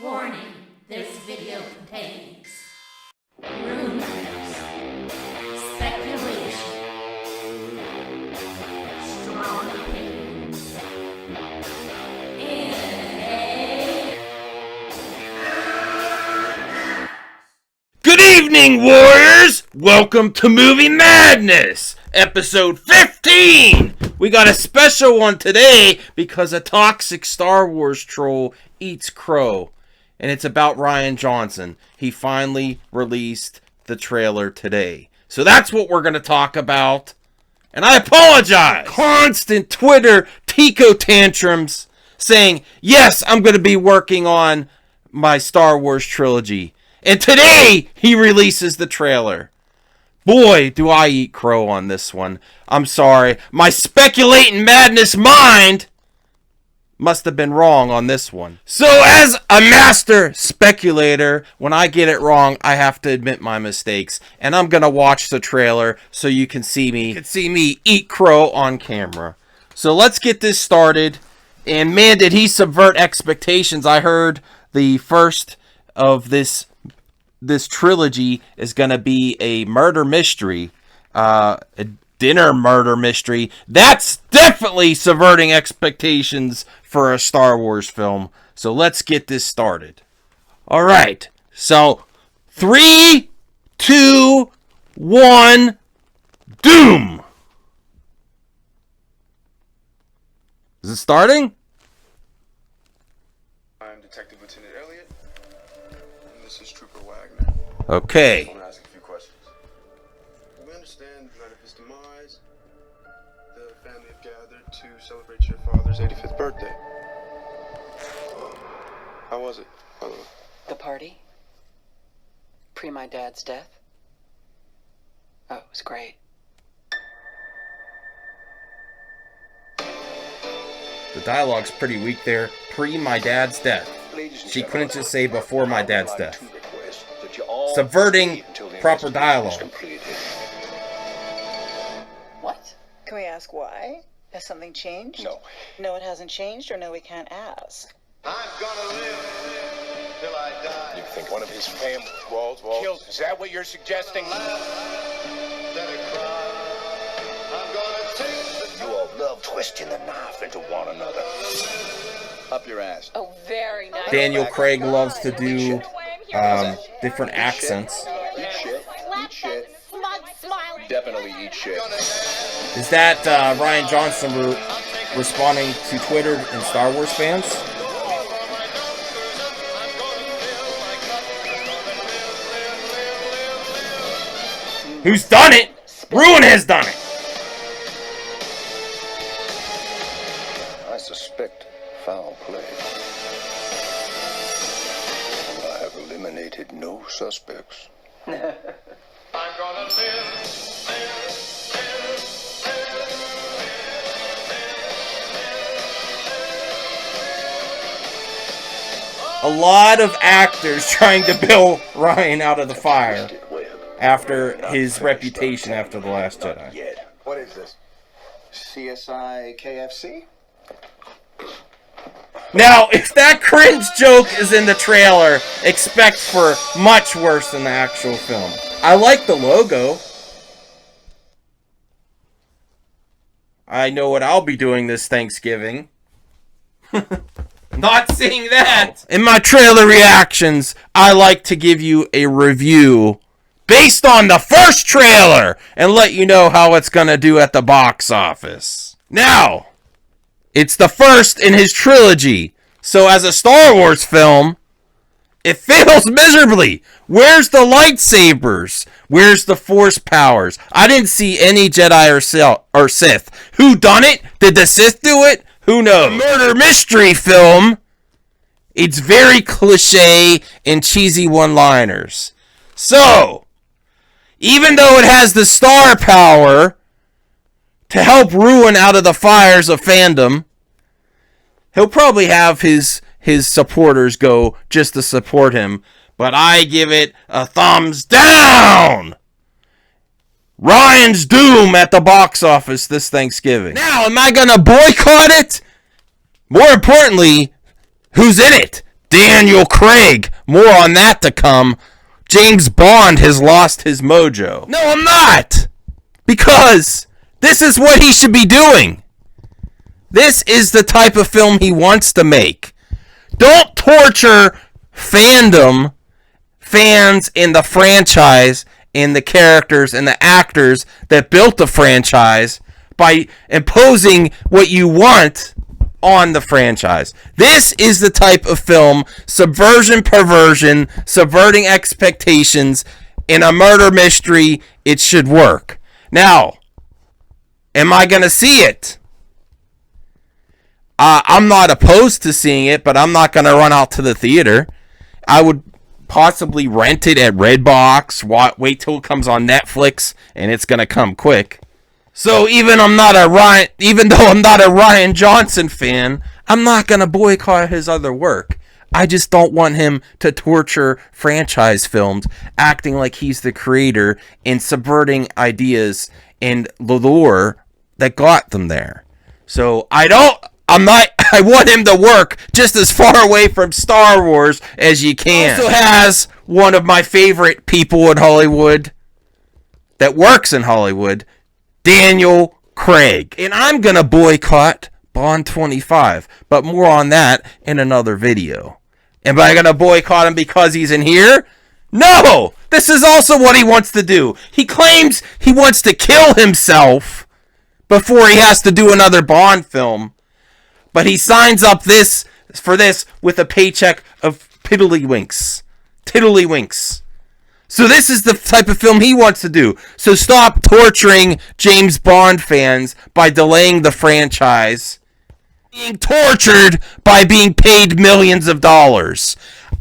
Warning, this video contains rumors, speculation, strong opinions, and Good evening, Warriors! Welcome to Movie Madness, episode 15! We got a special one today because a toxic Star Wars troll eats crow. And it's about Rian Johnson. He finally released the trailer today. So that's what we're going to talk about. And I apologize! Constant Twitter Tico tantrums saying, yes, I'm going to be working on my Star Wars trilogy. And today, he releases the trailer. Boy, do I eat crow on this one. I'm sorry. My speculating madness mind must have been wrong on this one. So as a master speculator, when I get it wrong, I have to admit my mistakes. And I'm going to watch the trailer so you can see me eat crow on camera. So let's get this started. And man, did he subvert expectations. I heard the first of this trilogy is going to be a murder mystery, a dinner murder mystery. That's definitely subverting expectations for a Star Wars film. So let's get this started. All right. So 3, 2, 1, doom. Is it starting? I'm Detective Lieutenant Elliot, and this is Trooper Wagner. Okay. I want to ask a few questions. We understand that of his demise, the family have gathered to celebrate your father's 85th birthday. How was it, by the way? The party? Pre my dad's death? Oh, it was great. The dialogue's pretty weak there. Pre my dad's death. She couldn't just say before my dad's death. Subverting proper dialogue. What? Can we ask why? Has something changed? No. No, it hasn't changed, or no, we can't ask. I'm gonna live till I die. You think one of his family, Walls, Killed. Is that what you're suggesting? Let it cry. I'm gonna take You all love twisting the knife into one another. up your ass. Oh, very nice. Daniel Craig loves to do different accents. Eat shit. Eat shit. Definitely eat shit. Is that Rian Johnson responding to Twitter and Star Wars fans? Who's done it? Ruin has done it! I suspect foul play. And I have eliminated no suspects. I'm gonna live. A lot of actors trying to bail Ryan out of the fire after his reputation after The Last Jedi. Yet. What is this? CSI KFC? Now, if that cringe joke is in the trailer, expect for much worse than the actual film. I like the logo. I know what I'll be doing this Thanksgiving. Not seeing that! In my trailer reactions, I like to give you a review based on the first trailer and let you know how it's gonna do at the box office. Now, it's the first in his trilogy, so as a Star Wars film, it fails miserably. Where's the lightsabers? Where's the Force powers? I didn't see any Jedi or Sith. Who done it? Did the Sith do it? Who knows? Murder mystery film. It's very cliche and cheesy one-liners. So, even though it has the star power to help Ruin out of the fires of fandom, he'll probably have his supporters go just to support him. But I give it a thumbs down! Ryan's doom at the box office this Thanksgiving. Now, am I going to boycott it? More importantly, who's in it? Daniel Craig. More on that to come. James Bond has lost his mojo. No, I'm not. Because this is what he should be doing. This is the type of film he wants to make. Don't torture fandom, fans in the franchise, and the characters and the actors that built the franchise by imposing what you want on the franchise. This is the type of film, subversion, perversion, subverting expectations, in a murder mystery. It should work. Now, am I going to see it? I'm not opposed to seeing it, but I'm not going to run out to the theater. I would possibly rent it at Redbox, wait till it comes on Netflix, and it's going to come quick. So even though I'm not a Rian Johnson fan, I'm not going to boycott his other work. I just don't want him to torture franchise films, acting like he's the creator and subverting ideas and the lore that got them there. So I want him to work just as far away from Star Wars as you can. He also has one of my favorite people in Hollywood that works in Hollywood, Daniel Craig. And I'm going to boycott Bond 25, but more on that in another video. Am I going to boycott him because he's in here? No! This is also what he wants to do. He claims he wants to kill himself before he has to do another Bond film. But he signs up for this with a paycheck of tiddlywinks. Tiddlywinks. So this is the type of film he wants to do. So stop torturing James Bond fans by delaying the franchise. Being tortured by being paid millions of dollars.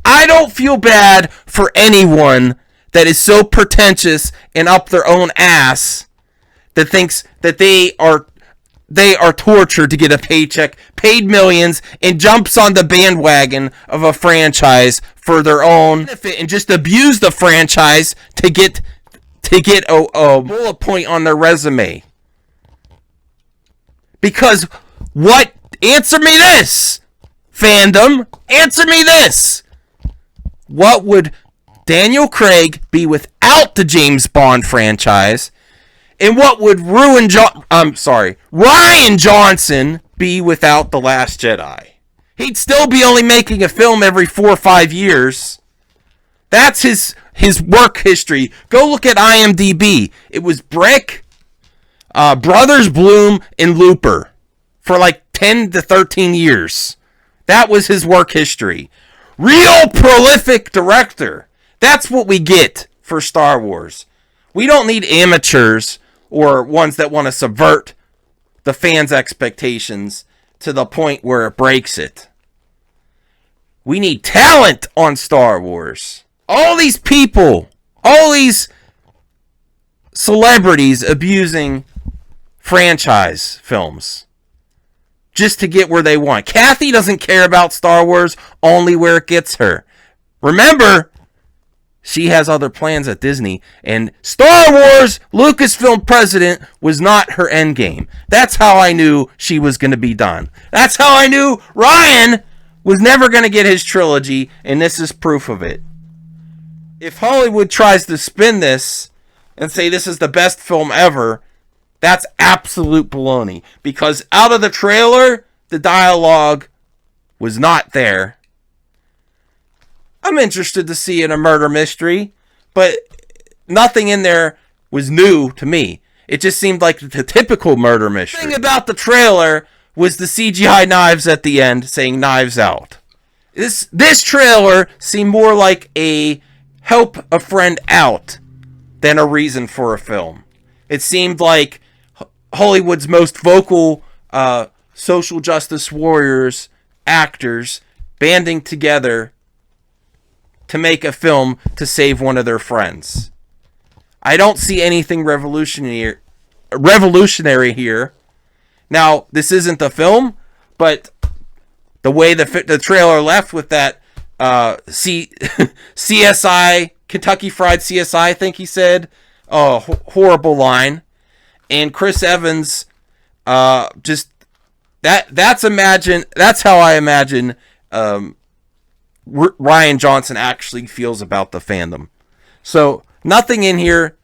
I don't feel bad for anyone that is so pretentious and up their own ass that thinks that they are tortured to get a paycheck, paid millions, and jumps on the bandwagon of a franchise for their own benefit and just abuse the franchise to get a bullet point on their resume. Because what? Answer me this, fandom. Answer me this. What would Daniel Craig be without the James Bond franchise? And what would Rian Johnson be without The Last Jedi? He'd still be only making a film every 4 or 5 years. That's his work history. Go look at IMDb. It was Brick, Brothers Bloom, and Looper for like 10 to 13 years. That was his work history. Real prolific director. That's what we get for Star Wars. We don't need amateurs or ones that want to subvert the fans' expectations to the point where it breaks it. We need talent on Star Wars. All these people, all these celebrities abusing franchise films just to get where they want. Kathy doesn't care about Star Wars, only where it gets her. Remember, she has other plans at Disney, and Star Wars Lucasfilm president was not her end game. That's how I knew she was going to be done. That's how I knew Rian was never going to get his trilogy, and this is proof of it. If Hollywood tries to spin this and say this is the best film ever, that's absolute baloney. Because out of the trailer, the dialogue was not there. I'm interested to see in a murder mystery, but nothing in there was new to me. It just seemed like the typical murder mystery. The thing about the trailer was the CGI knives at the end saying "Knives Out." This trailer seemed more like a help a friend out than a reason for a film. It seemed like Hollywood's most vocal social justice warriors, actors, banding together to make a film to save one of their friends. I don't see anything revolutionary here. Now, this isn't the film, but the way the trailer left with that CSI, Kentucky Fried CSI, I think he said, horrible line. And Chris Evans, that's how I imagine Rian Johnson actually feels about the fandom. So nothing in here.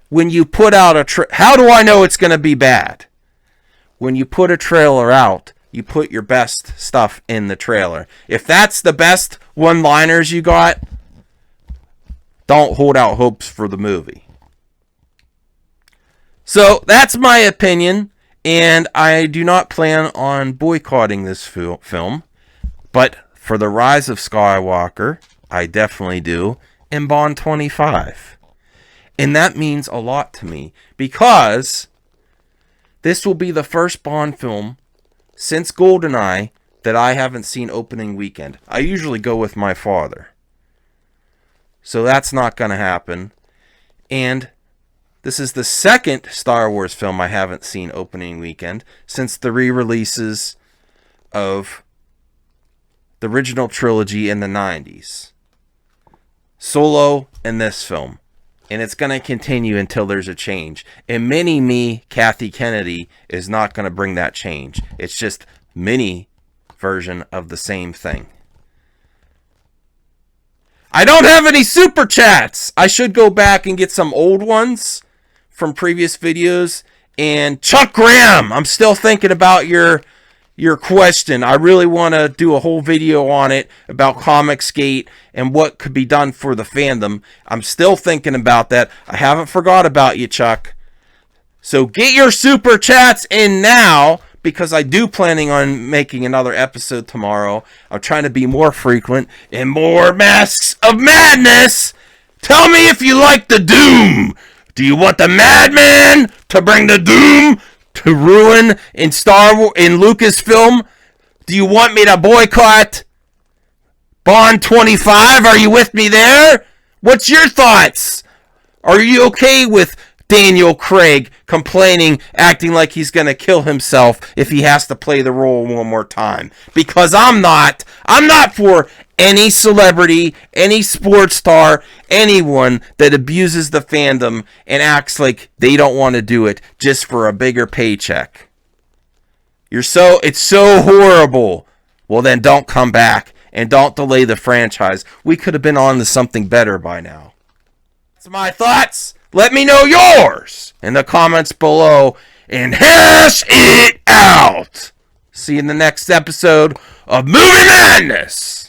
When you put out how do I know it's going to be bad? When you put a trailer out, you put your best stuff in the trailer. If that's the best one-liners you got, don't hold out hopes for the movie. So that's my opinion, and I do not plan on boycotting this film. But for The Rise of Skywalker, I definitely do, and Bond 25. And that means a lot to me, because this will be the first Bond film since GoldenEye that I haven't seen opening weekend. I usually go with my father. So that's not going to happen. And this is the second Star Wars film I haven't seen opening weekend since the re-releases of the original trilogy in the 90s. Solo and this film. And it's going to continue until there's a change. And mini-me, Kathy Kennedy, is not going to bring that change. It's just mini version of the same thing. I don't have any super chats. I should go back and get some old ones from previous videos. And Chuck Graham, I'm still thinking about your question. I really want to do a whole video on it about Comicsgate and what could be done for the fandom. I'm still thinking about that. I haven't forgot about you, Chuck. So get your super chats in now, because I do planning on making another episode tomorrow. I'm trying to be more frequent and more Masks of Madness. Tell me if you like the Doom. Do you want the Madman to bring the Doom to ruin in Lucasfilm? Do you want me to boycott Bond 25? Are you with me there? What's your thoughts? Are you okay with Daniel Craig complaining, acting like he's going to kill himself if he has to play the role one more time? Because I'm not. I'm not for any celebrity, any sports star, anyone that abuses the fandom and acts like they don't want to do it just for a bigger paycheck. It's so horrible. Well, then don't come back and don't delay the franchise. We could have been on to something better by now. That's my thoughts. Let me know yours in the comments below and hash it out. See you in the next episode of Movie Madness.